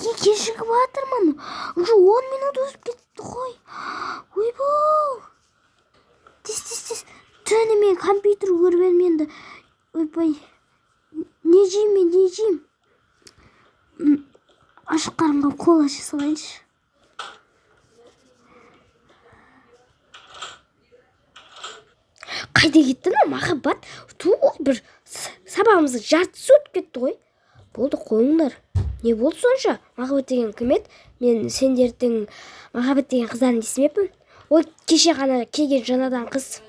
неге кешігіп жатырмын? Уже 10 минут өтіп кетті ғой. Ойбай. Тез. Түні мен компьютер көріп енді. Ойбай. Не жеймін? Ашық қарынға кола іше салайыншы. Қайда кетті ма махаббат? Бір сабағымыздың жартысы өтіп кетті ғой. Болды, қойыңдар. Не болды сонша? Махаббат деген кім еді? Мен сендердің махаббат деген қыздарын естімеппін. Ой, кеше ғана келген жаңадан қыз.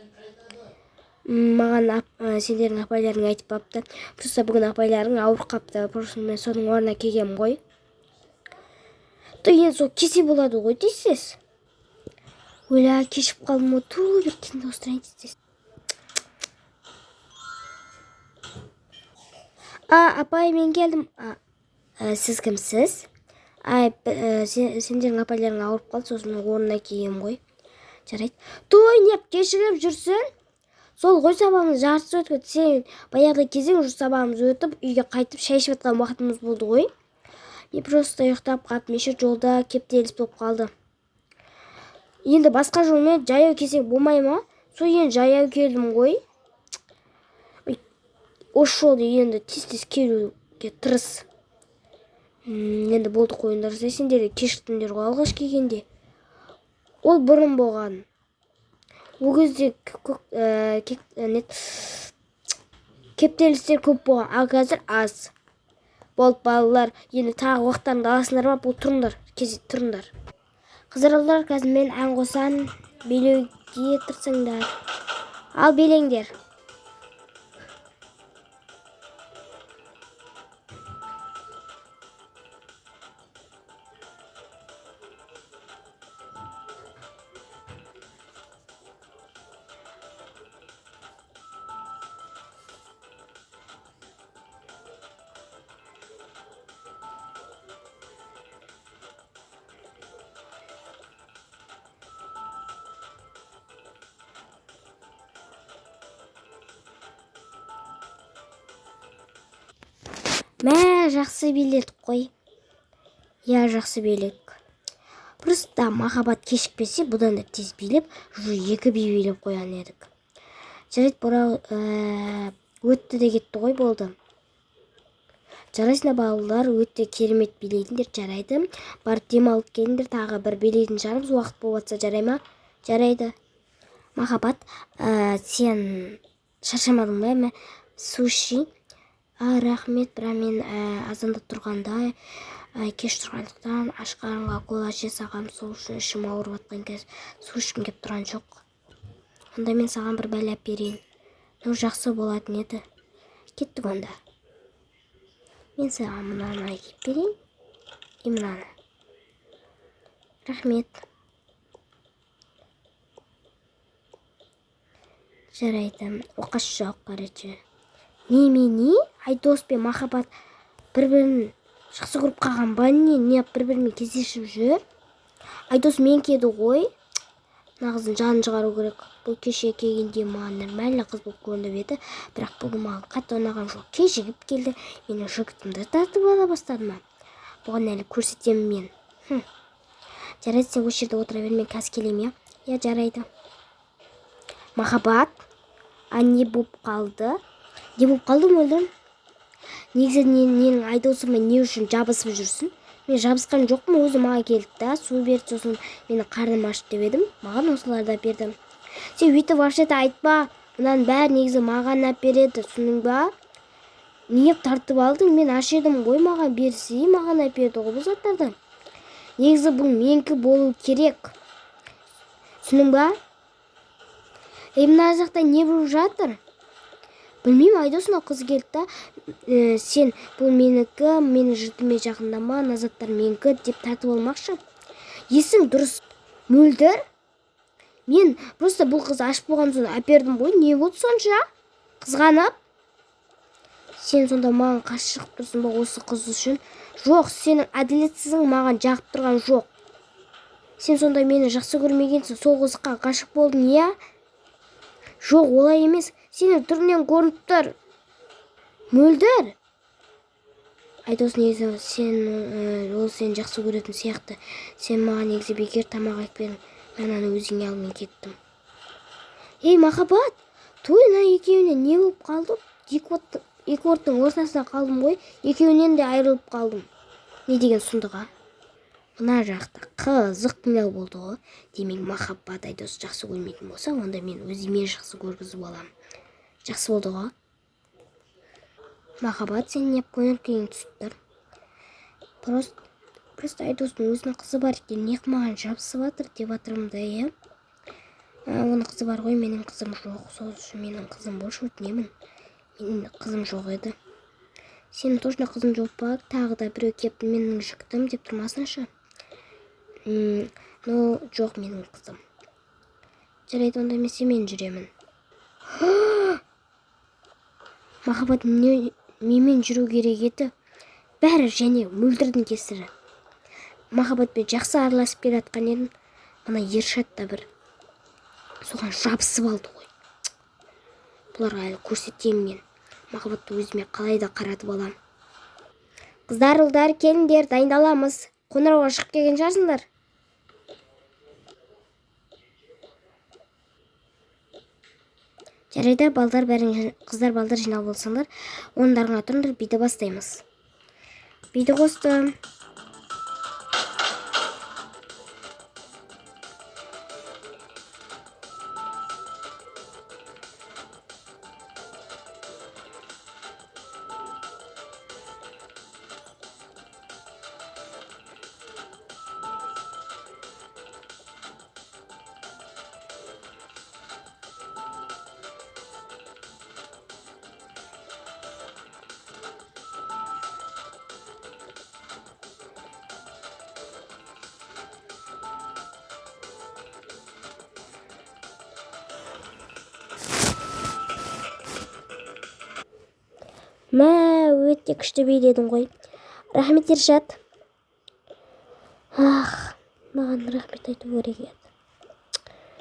Маған сендердің апайларың айтып бапты. Просто бүгін апайларың ауырып қапты. Просто мен соның орнына келгенмін ғой. Енді сол кесе болады ғой дейсіз. Ойла, кешіп қалдым ғой. Бір кенде остырайын дейсіз. Апай, мен келдім. Сіз кімсіз? Сендердің апайларың ауырып қалды, сосын орнына келгенмін ғой. Жарайды. Неп кешігіп жүрсің? Сол ғой сабағымыз жартысы өтіп, сен баяғыда кезең уже сабағымыз өтіп, үйге қайтып шай ішіп жатқан уақытымыз болды ғой. Мен просто ұйықтап қалып, меше жолда кептеліс болып қалды. Енді басқа жолмен жаяу келсек болмай ма? Сол енді жаяу келдім ғой. Осы жолды енді тез келуге тырыс. Енді болды, қойыңдар. Сендер кешіктіңдер ғой алғаш келгенде. Ол бұрын болған. Ол кезде кептелістер көп болған, ал қазір аз. Болды, балалар, енді тағы уақыттарыңды аласыңдар ма? Бұл тұрыңдар. Қызыралдар, қазір мен ән қосан билеуге тырсыңдар. Ал билеңдер. Жақсы биледік қой. Жақсы биледік. Просто махаббат кешікпесе, бұдан да тез билеп, уже 2 би билеп қоян едік. Жарайды, бұра өтті де кетті ғой, болды. Жарайсына балалар, өтті керемет билейтіндер, жарайды. Бар демалып келіңдер, тағы бір билейтін жарымыз уақыт болып атса жарай ма? Жарайды. Махаббат, сен шаршамадың ба? Суши. Рахмет, бірақ мен азанда тұрғанда, кеш тұрғандықтан аш қарынға кола іше сағам, сол үшін ішім ауырып жатқан кез су ішкім кеп тұрған жоқ. Онда мен саған бір бәлеп берейін. Жақсы болатын еді. Кеттік онда. Мен саған мынаны айкеп берейін. Мынаны. Рахмет. Жарайды. Оқас жоқ, короче. Не? Айдос пен махаббат бір-бірін жақсы көріп қалған ба? Не бір-бірімен кездесіп жүр? Айдос мен кеді ғой. Нағыздың жанын шығару керек. Бұл кеше келгенде маған нормально қыз болып көрініп еді, бірақ бүгін маған қатты ұнаған жоқ. Кешігіп келді. Менің жігітімді тартып ала бастады ма? Бұған әлі көрсетемін мен. Жарайды, сен осы жерде отыра бер, мен қазір келейін, я? Жарайды. Махаббат, не болып қалды? Не болып қалды мөлдірім? Негізі ненің Айдосымен не үшін жабысып жүрсің? Мен жабысқан жоқпын, өзі маған келді да, су берді, сосын мені қарным ашты деп едім, маған осыларды бердім. Сен өйтіп вообще-то айтпа, мынаның бәрі негізі маған әпереді, түсіндің ба? Неге тартып алдың? Мен аш едім ғой, маған берсе, маған әперді ғой бұл заттарды. Негізі бұл менікі болу керек. Түсіндің ба? Мына жақта не болып жатыр? Білмеймін, Айдосына қыз келді да, сен бұл менікі, мені жұртыме жақындама, назаттар менікі деп тартып алмақшы. Есің дұрыс. Мөлдір? Мен просто бұл қыз ашып болған соң әпердім ғой, не болды сонша? Қызғанып? Сен сонда маған қарсы шығып тұрсың ба осы қыз үшін? Жоқ, сенің әділетсізің маған жағып тұрған жоқ. Сен сонда мені жақсы көрмегенсің, сол қызға ғашық болдың, я? Жоқ, олай емес. Сені түрінен көрініп тұр. Мөлдір? Айдос, негізі ол сені жақсы көретін сияқты. Сен маған негізі бекер тамақ айтып бердің. Мен аны өзіңе алмай кеттім. Ей, Махаббат, тойына екеуіне не болып қалды? Екі орттың ортасында қалдым ғой. Екеуінен де айырылып қалдым. Не деген сұмдық, а? Мына жақта қызық кино болды ғой. Демек Махаббат Айдос жақсы көрмейтін болса, онда мен өзіме жақсы көргізіп алам. Жақсы болды ғой. Махаббат, сен не көңіл күйің түсіп тұр? Просто Айдостың өзінің қызы бар екен, не маған жабысып жатыр деп жатырмын да, иә? Оның қызы бар ғой, менің қызым жоқ. Сол үшін менің қызым болшы, өтінемін. Менің қызым жоқ еді. Сенің точно қызың жоқ па? Тағы да біреу кеп менің жүктім деп тұрмасыншы. Жоқ, менің қызым. Жарайды, онда мен сенімен жүремін. Махаббат менімен жүру керек еді. Бәрі және мөлдірдің кесірі. Махаббатпен жақсы араласып келе жатқан едім. Мына Ершат та бір соған жабысып алды ғой. Бұларға әлі көрсетемін мен. Махаббатты өзіме қалай да қаратып алам. Қыздар, ұлдар, келіңдер, дайындаламыз. Қоңырауға шығып келген шығарсыңдар. Жарайды, қыздар балдар жинал болсаңдар, ондарыңа тұрыңдар, биді бастаймыз. Биді қостым. Өте күшті биледің ғой. Рахмет, Ершат. Маған рахмет айту керек еді.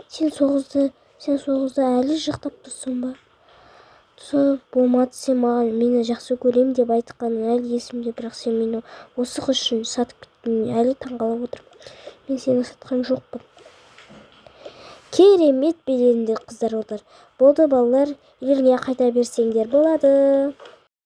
Сен соғызды әлі жақтап тұрсың ба? Болмады, сен маған мені жақсы көрем деп айтқаның әлі есімде, бірақ сен мені осы қыз үшін сатып кеттің, әлі таңғалып отырмын. Мен сені сатқан жоқпын. Керемет биледіңдер, қыздар, ұлдар. Болды, балалар, үйлеріңе қайта берсеңдер болады.